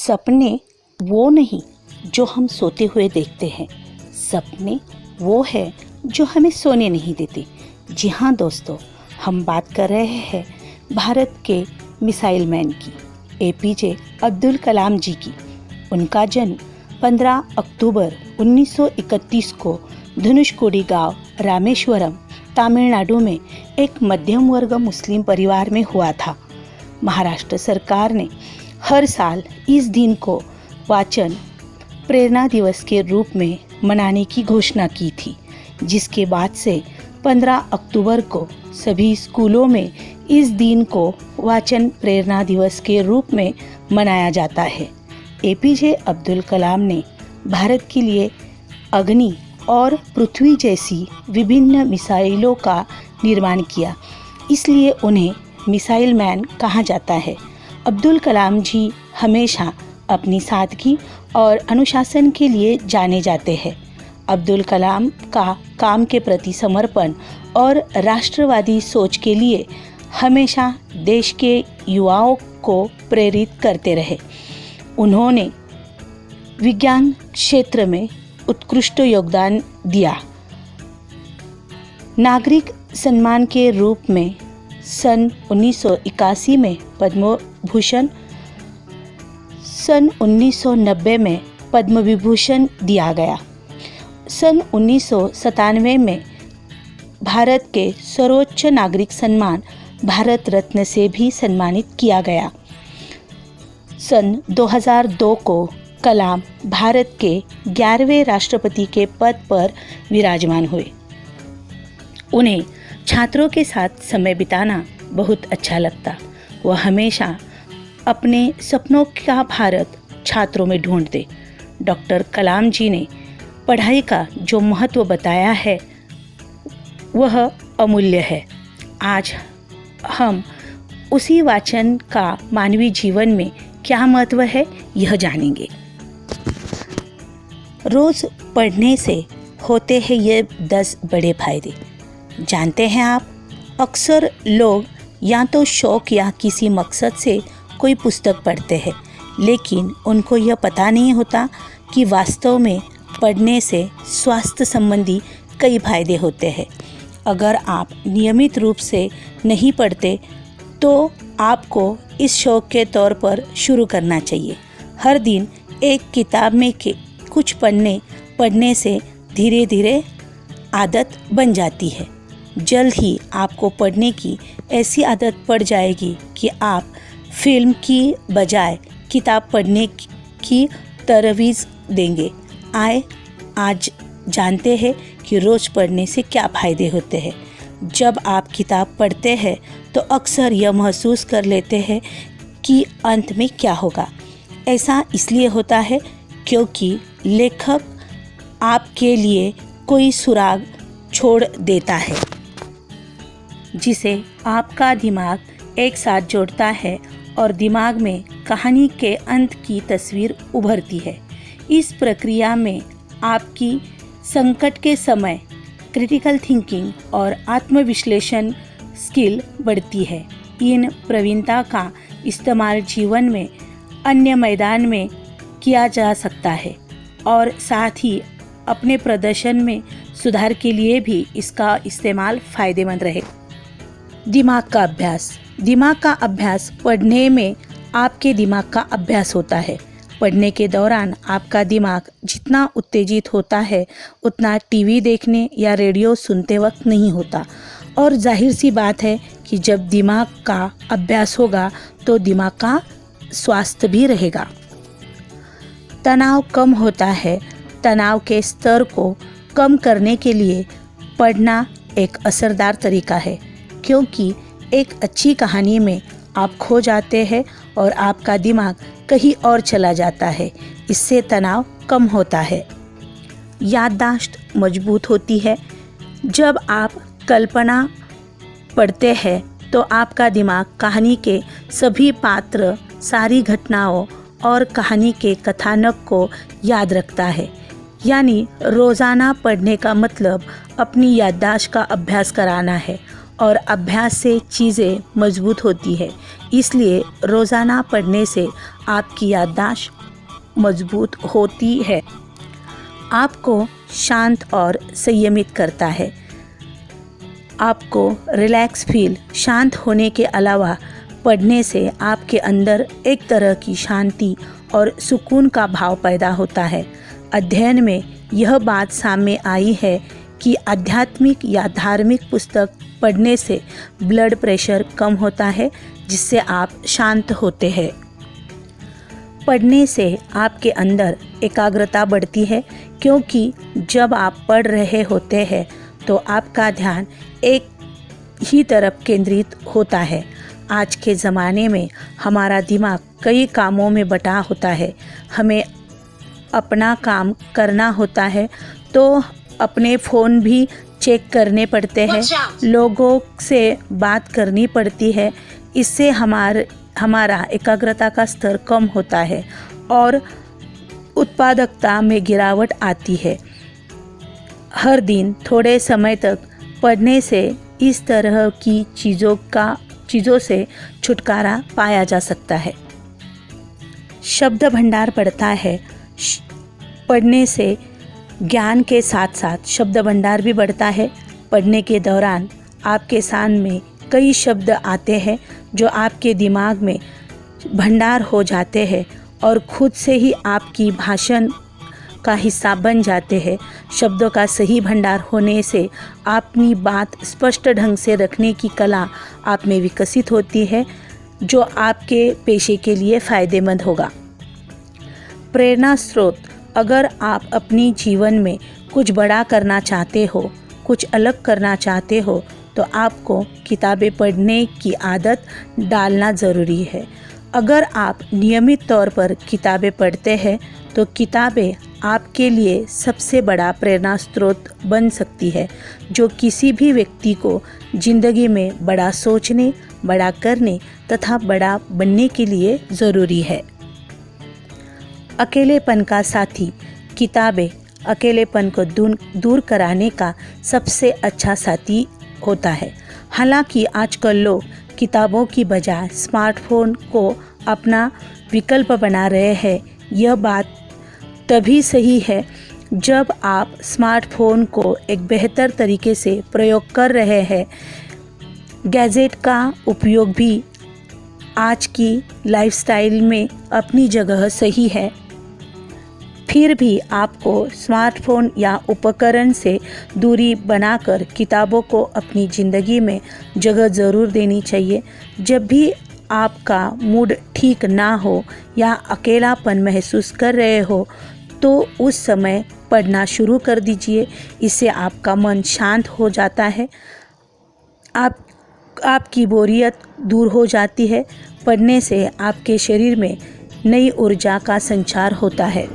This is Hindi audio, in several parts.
सपने वो नहीं जो हम सोते हुए देखते हैं, सपने वो है जो हमें सोने नहीं देते। जी हाँ दोस्तों, हम बात कर रहे हैं भारत के मिसाइल मैन की, एपीजे अब्दुल कलाम जी की। उनका जन्म 15 अक्टूबर 1931 को धनुषकोडी गांव रामेश्वरम, तमिलनाडु में एक मध्यम वर्ग मुस्लिम परिवार में हुआ था। महाराष्ट्र सरकार ने हर साल इस दिन को वाचन प्रेरणा दिवस के रूप में मनाने की घोषणा की थी, जिसके बाद से 15 अक्टूबर को सभी स्कूलों में इस दिन को वाचन प्रेरणा दिवस के रूप में मनाया जाता है। एपीजे अब्दुल कलाम ने भारत के लिए अग्नि और पृथ्वी जैसी विभिन्न मिसाइलों का निर्माण किया, इसलिए उन्हें मिसाइल मैन कहा जाता है। अब्दुल कलाम जी हमेशा अपनी सादगी और अनुशासन के लिए जाने जाते हैं। अब्दुल कलाम का काम के प्रति समर्पण और राष्ट्रवादी सोच के लिए हमेशा देश के युवाओं को प्रेरित करते रहे। उन्होंने विज्ञान क्षेत्र में उत्कृष्ट योगदान दिया। नागरिक सम्मान के रूप में सन 1981 में पद्म भूषण, सन 1990 में पद्म विभूषण दिया गया। सन 1997 में भारत के सर्वोच्च नागरिक सम्मान भारत रत्न से भी सम्मानित किया गया। सन 2002 को कलाम भारत के 11वें राष्ट्रपति के पद पर विराजमान हुए। उन्हें छात्रों के साथ समय बिताना बहुत अच्छा लगता। वह हमेशा अपने सपनों का भारत छात्रों में ढूंढते। डॉक्टर कलाम जी ने पढ़ाई का जो महत्व बताया है वह अमूल्य है। आज हम उसी वाचन का मानवीय जीवन में क्या महत्व है यह जानेंगे। रोज पढ़ने से होते हैं ये 10 बड़े फायदे। जानते हैं आप, अक्सर लोग या तो शौक या किसी मकसद से कोई पुस्तक पढ़ते हैं, लेकिन उनको यह पता नहीं होता कि वास्तव में पढ़ने से स्वास्थ्य संबंधी कई फायदे होते हैं। अगर आप नियमित रूप से नहीं पढ़ते तो आपको इस शौक के तौर पर शुरू करना चाहिए। हर दिन एक किताब में कुछ पढ़ने से धीरे धीरे आदत बन जाती है। जल्द ही आपको पढ़ने की ऐसी आदत पड़ जाएगी कि आप फिल्म की बजाय किताब पढ़ने की तरवीज देंगे। आज जानते हैं कि रोज़ पढ़ने से क्या फ़ायदे होते हैं। जब आप किताब पढ़ते हैं तो अक्सर यह महसूस कर लेते हैं कि अंत में क्या होगा। ऐसा इसलिए होता है क्योंकि लेखक आपके लिए कोई सुराग छोड़ देता है, जिसे आपका दिमाग एक साथ जोड़ता है और दिमाग में कहानी के अंत की तस्वीर उभरती है। इस प्रक्रिया में आपकी संकट के समय क्रिटिकल थिंकिंग और आत्मविश्लेषण स्किल बढ़ती है। इन प्रवीणता का इस्तेमाल जीवन में अन्य मैदान में किया जा सकता है और साथ ही अपने प्रदर्शन में सुधार के लिए भी इसका इस्तेमाल फ़ायदेमंद रहे। दिमाग का अभ्यास पढ़ने में आपके दिमाग का अभ्यास होता है। पढ़ने के दौरान आपका दिमाग जितना उत्तेजित होता है उतना टीवी देखने या रेडियो सुनते वक्त नहीं होता। और जाहिर सी बात है कि जब दिमाग का अभ्यास होगा तो दिमाग का स्वास्थ्य भी रहेगा। तनाव कम होता है। तनाव के स्तर को कम करने के लिए पढ़ना एक असरदार तरीका है, क्योंकि एक अच्छी कहानी में आप खो जाते हैं और आपका दिमाग कहीं और चला जाता है। इससे तनाव कम होता है। याददाश्त मजबूत होती है। जब आप कल्पना पढ़ते हैं तो आपका दिमाग कहानी के सभी पात्र, सारी घटनाओं और कहानी के कथानक को याद रखता है। यानी रोज़ाना पढ़ने का मतलब अपनी याददाश्त का अभ्यास कराना है और अभ्यास से चीज़ें मजबूत होती है। इसलिए रोज़ाना पढ़ने से आपकी याददाश्त मजबूत होती है, आपको शांत और संयमित करता है। आपको रिलैक्स फील, शांत होने के अलावा पढ़ने से आपके अंदर एक तरह की शांति और सुकून का भाव पैदा होता है। अध्ययन में यह बात सामने आई है कि आध्यात्मिक या धार्मिक पुस्तक पढ़ने से ब्लड प्रेशर कम होता है, जिससे आप शांत होते हैं। पढ़ने से आपके अंदर एकाग्रता बढ़ती है, क्योंकि जब आप पढ़ रहे होते हैं तो आपका ध्यान एक ही तरफ केंद्रित होता है। आज के ज़माने में हमारा दिमाग कई कामों में बटा होता है। हमें अपना काम करना होता है तो अपने फ़ोन भी चेक करने पड़ते हैं, लोगों से बात करनी पड़ती है। इससे हमारा एकाग्रता का स्तर कम होता है और उत्पादकता में गिरावट आती है। हर दिन थोड़े समय तक पढ़ने से इस तरह की चीज़ों से छुटकारा पाया जा सकता है। शब्द भंडार बढ़ता है। पढ़ने से ज्ञान के साथ साथ शब्द भंडार भी बढ़ता है। पढ़ने के दौरान आपके सामने कई शब्द आते हैं जो आपके दिमाग में भंडार हो जाते हैं और खुद से ही आपकी भाषण का हिस्सा बन जाते हैं। शब्दों का सही भंडार होने से अपनी बात स्पष्ट ढंग से रखने की कला आप में विकसित होती है, जो आपके पेशे के लिए फ़ायदेमंद होगा। प्रेरणा स्रोत, अगर आप अपनी जीवन में कुछ बड़ा करना चाहते हो, कुछ अलग करना चाहते हो, तो आपको किताबें पढ़ने की आदत डालना ज़रूरी है। अगर आप नियमित तौर पर किताबें पढ़ते हैं तो किताबें आपके लिए सबसे बड़ा प्रेरणा स्रोत बन सकती है, जो किसी भी व्यक्ति को ज़िंदगी में बड़ा सोचने, बड़ा करने तथा बड़ा बनने के लिए ज़रूरी है। अकेलेपन का साथी, किताबें अकेलेपन को दूर कराने का सबसे अच्छा साथी होता है। हालांकि आजकल लोग किताबों की बजाय स्मार्टफोन को अपना विकल्प बना रहे हैं। यह बात तभी सही है जब आप स्मार्टफोन को एक बेहतर तरीके से प्रयोग कर रहे हैं। गैजेट का उपयोग भी आज की लाइफस्टाइल में अपनी जगह सही है, फिर भी आपको स्मार्टफोन या उपकरण से दूरी बनाकर किताबों को अपनी ज़िंदगी में जगह ज़रूर देनी चाहिए। जब भी आपका मूड ठीक ना हो या अकेलापन महसूस कर रहे हो तो उस समय पढ़ना शुरू कर दीजिए। इससे आपका मन शांत हो जाता है, आपकी बोरियत दूर हो जाती है। पढ़ने से आपके शरीर में नई ऊर्जा का संचार होता है,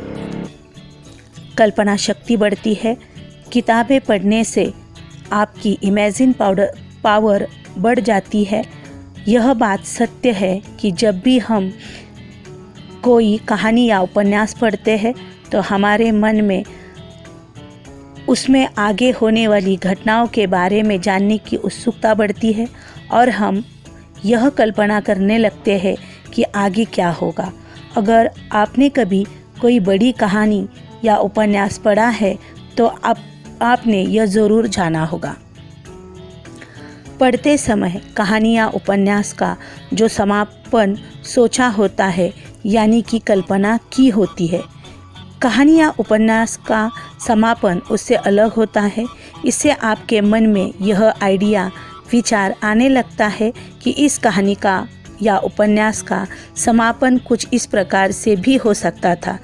कल्पना शक्ति बढ़ती है। किताबें पढ़ने से आपकी इमेजिन पावर बढ़ जाती है। यह बात सत्य है कि जब भी हम कोई कहानी या उपन्यास पढ़ते हैं तो हमारे मन में उसमें आगे होने वाली घटनाओं के बारे में जानने की उत्सुकता बढ़ती है और हम यह कल्पना करने लगते हैं कि आगे क्या होगा। अगर आपने कभी कोई बड़ी कहानी या उपन्यास पढ़ा है तो आपने यह ज़रूर जाना होगा। पढ़ते समय कहानी या उपन्यास का जो समापन सोचा होता है, यानी कि कल्पना की होती है, कहानी या उपन्यास का समापन उससे अलग होता है। इससे आपके मन में यह आइडिया, विचार आने लगता है कि इस कहानी का या उपन्यास का समापन कुछ इस प्रकार से भी हो सकता था।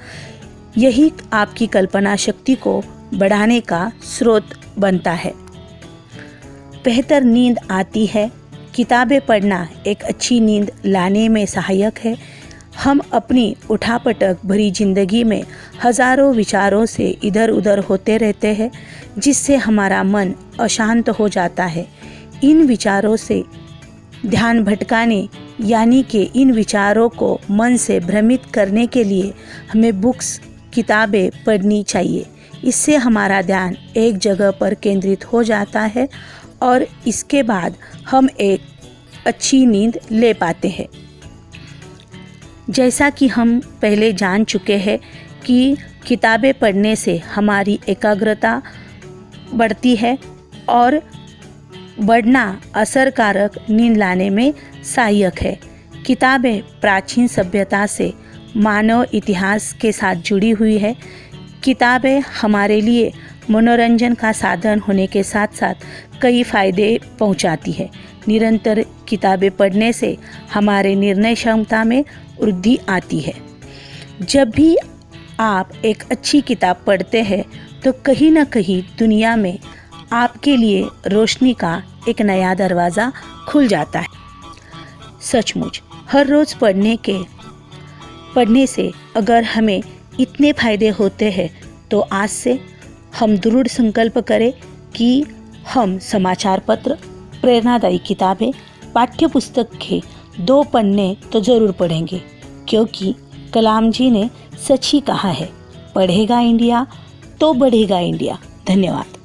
यही आपकी कल्पना शक्ति को बढ़ाने का स्रोत बनता है। बेहतर नींद आती है। किताबें पढ़ना एक अच्छी नींद लाने में सहायक है। हम अपनी उठापटक भरी जिंदगी में हजारों विचारों से इधर उधर होते रहते हैं, जिससे हमारा मन अशांत हो जाता है। इन विचारों से ध्यान भटकाने यानी कि इन विचारों को मन से भ्रमित करने के लिए हमें किताबें पढ़नी चाहिए। इससे हमारा ध्यान एक जगह पर केंद्रित हो जाता है और इसके बाद हम एक अच्छी नींद ले पाते हैं। जैसा कि हम पहले जान चुके हैं कि किताबें पढ़ने से हमारी एकाग्रता बढ़ती है और बढ़ना असरकारक नींद लाने में सहायक है। किताबें प्राचीन सभ्यता से मानव इतिहास के साथ जुड़ी हुई है। किताबें हमारे लिए मनोरंजन का साधन होने के साथ साथ कई फायदे पहुंचाती है। निरंतर किताबें पढ़ने से हमारे निर्णय क्षमता में वृद्धि आती है। जब भी आप एक अच्छी किताब पढ़ते हैं तो कहीं ना कहीं दुनिया में आपके लिए रोशनी का एक नया दरवाज़ा खुल जाता है। सचमुच हर रोज़ पढ़ने से अगर हमें इतने फायदे होते हैं तो आज से हम दृढ़ संकल्प करें कि हम समाचार पत्र, प्रेरणादायी किताबें, पाठ्य पुस्तक के 2 पन्ने तो ज़रूर पढ़ेंगे, क्योंकि कलाम जी ने सच ही कहा है, पढ़ेगा इंडिया तो बढ़ेगा इंडिया। धन्यवाद।